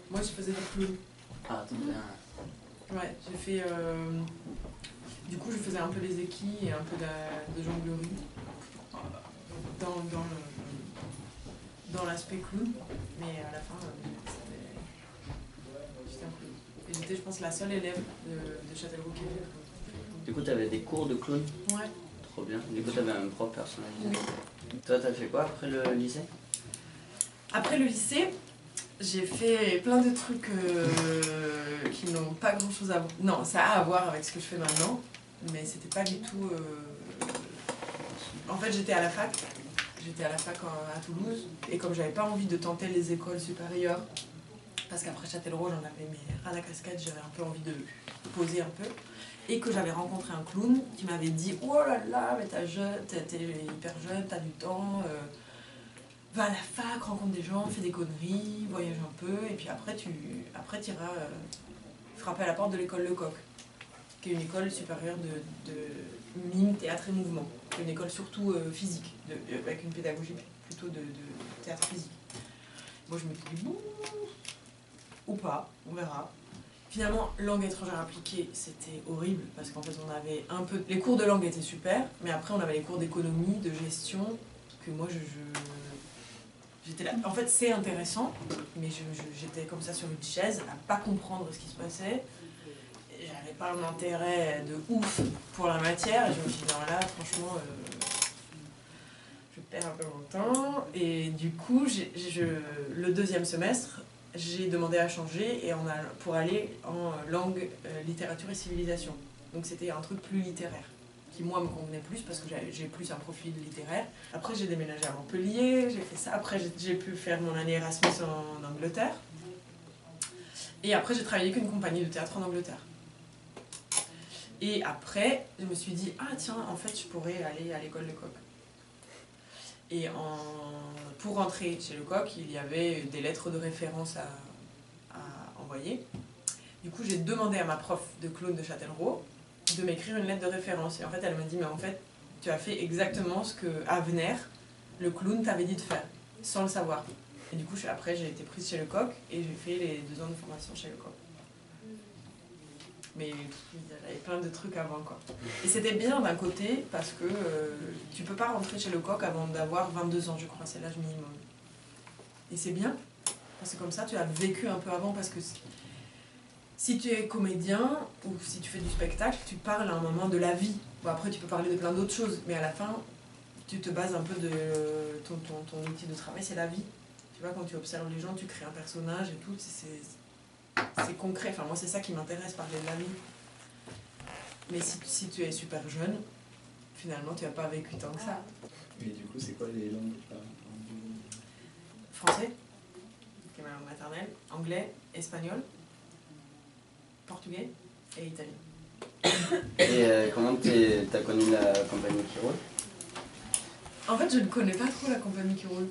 Moi, je faisais des clowns. Ah, trop bien. Ouais, j'ai fait... Du coup, je faisais un peu les équilles et un peu de jonglerie dans l'aspect clown. Mais à la fin, j'étais un clown. Et j'étais, je pense, la seule élève de Châtellerault qui avait fait clown. Du coup, t'avais des cours de clown? Ouais. Trop bien. Du coup, t'avais un prof personnalisé. Oui. Toi, t'as fait quoi après le lycée? Après le lycée, j'ai fait plein de trucs qui n'ont pas grand chose à voir. Non, ça a à voir avec ce que je fais maintenant, mais c'était pas du tout. En fait, j'étais à la fac. J'étais à la fac à Toulouse, et comme j'avais pas envie de tenter les écoles supérieures, parce qu'après Châtellerault, j'en avais ras la casquette, j'avais un peu envie de poser un peu, et que j'avais rencontré un clown qui m'avait dit oh là là, mais t'es hyper jeune, t'as du temps. Va à la fac, rencontre des gens, fais des conneries, voyage un peu, et puis après tu iras frapper à la porte de l'école Lecoq, qui est une école supérieure de mime, théâtre et mouvement. C'est une école surtout physique, avec une pédagogie plutôt de théâtre physique. Moi je me suis dit bon, ou pas, on verra. Finalement, langue étrangère appliquée, c'était horrible, parce qu'en fait on avait un peu... Les cours de langue étaient super, mais après on avait les cours d'économie, de gestion, que moi j'étais là. En fait, c'est intéressant, mais j'étais comme ça sur une chaise, à pas comprendre ce qui se passait. J'avais pas un intérêt de ouf pour la matière, et je me suis dit, non, là, franchement, je perds un peu mon temps. Et du coup, le deuxième semestre, j'ai demandé à changer pour aller en langue, littérature et civilisation. Donc c'était un truc plus littéraire, qui moi me convenait plus parce que j'ai plus un profil littéraire. Après j'ai déménagé à Montpellier, j'ai fait ça. Après j'ai pu faire mon année Erasmus en Angleterre. Et après j'ai travaillé avec une compagnie de théâtre en Angleterre. Et après je me suis dit, ah tiens, en fait je pourrais aller à l'école Lecoq. Et pour rentrer chez Lecoq, il y avait des lettres de référence à envoyer. Du coup j'ai demandé à ma prof de clown de Châtellerault de m'écrire une lettre de référence. Et en fait, elle m'a dit, mais en fait, tu as fait exactement ce que Avenir, le clown, t'avait dit de faire, sans le savoir. Et du coup, après, j'ai été prise chez Lecoq et j'ai fait les 2 ans de formation chez Lecoq. Mais il y avait plein de trucs avant, quoi. Et c'était bien d'un côté, parce que tu peux pas rentrer chez Lecoq avant d'avoir 22 ans, je crois, c'est l'âge minimum. Et c'est bien, parce que comme ça, tu as vécu un peu avant, parce que si tu es comédien ou si tu fais du spectacle, tu parles à un moment de la vie. Bon, après, tu peux parler de plein d'autres choses, mais à la fin, tu te bases un peu de ton outil de travail, c'est la vie. Tu vois, quand tu observes les gens, tu crées un personnage et tout, c'est concret. Enfin, moi, c'est ça qui m'intéresse, parler de la vie. Mais si tu es super jeune, finalement, tu n'as pas vécu tant que ça. Et du coup, c'est quoi les langues que tu parles? Français, qui est ma langue maternelle, anglais, espagnol, portugais et italien. Et comment t'as connu la compagnie qui roule? En fait, je ne connais pas trop la compagnie qui roule.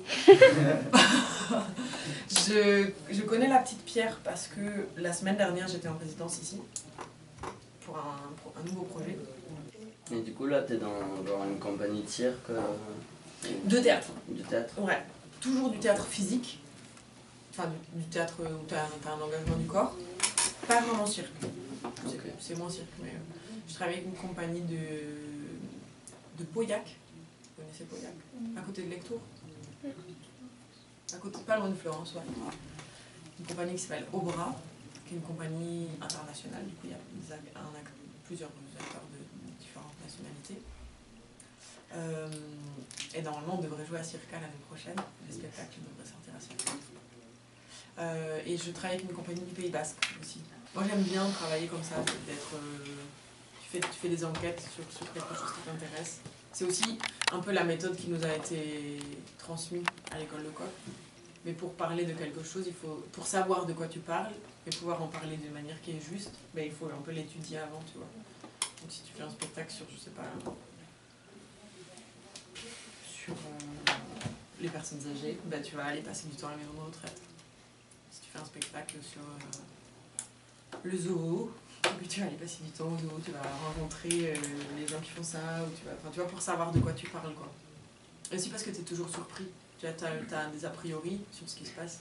je connais la petite Pierre parce que la semaine dernière, j'étais en résidence ici pour un nouveau projet. Et du coup, là, t'es dans une compagnie de cirque? De théâtre. Du théâtre? Ouais. Toujours du théâtre physique. Enfin, du théâtre où tu as un engagement du corps. Pas vraiment cirque. Okay. C'est moins cirque, mais je travaille avec une compagnie de Pauillac. Vous connaissez Pauillac? À côté de Lectoure. À côté, pas loin de Florence, ouais. Une compagnie qui s'appelle Obra, qui est une compagnie internationale. Du coup, il y a plusieurs acteurs de différentes nationalités. Et normalement, on devrait jouer à Circa l'année prochaine. Les spectacles devraient sortir à Circa. Et je travaille avec une compagnie du Pays Basque aussi. Moi, j'aime bien travailler comme ça, tu fais des enquêtes sur quelque chose qui t'intéresse. C'est aussi un peu la méthode qui nous a été transmise à l'école Lecoq. Mais pour parler de quelque chose, pour savoir de quoi tu parles et pouvoir en parler d'une manière qui est juste, ben, il faut un peu l'étudier avant, tu vois. Donc si tu fais un spectacle sur, je sais pas, sur les personnes âgées, ben, tu vas aller passer du temps à la maison de retraite. Si tu fais un spectacle sur le zoo, tu vas aller passer du temps au zoo, tu vas rencontrer les gens qui font ça, ou tu vas pour savoir de quoi tu parles, quoi. Et aussi parce que tu es toujours surpris. Tu as des a priori sur ce qui se passe.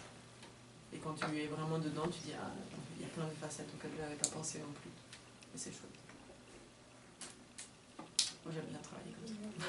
Et quand tu es vraiment dedans, tu dis, ah, il y a plein de facettes auxquelles je n'avais pas pensé non plus. Et c'est chouette. Moi, j'aime bien travailler comme ça.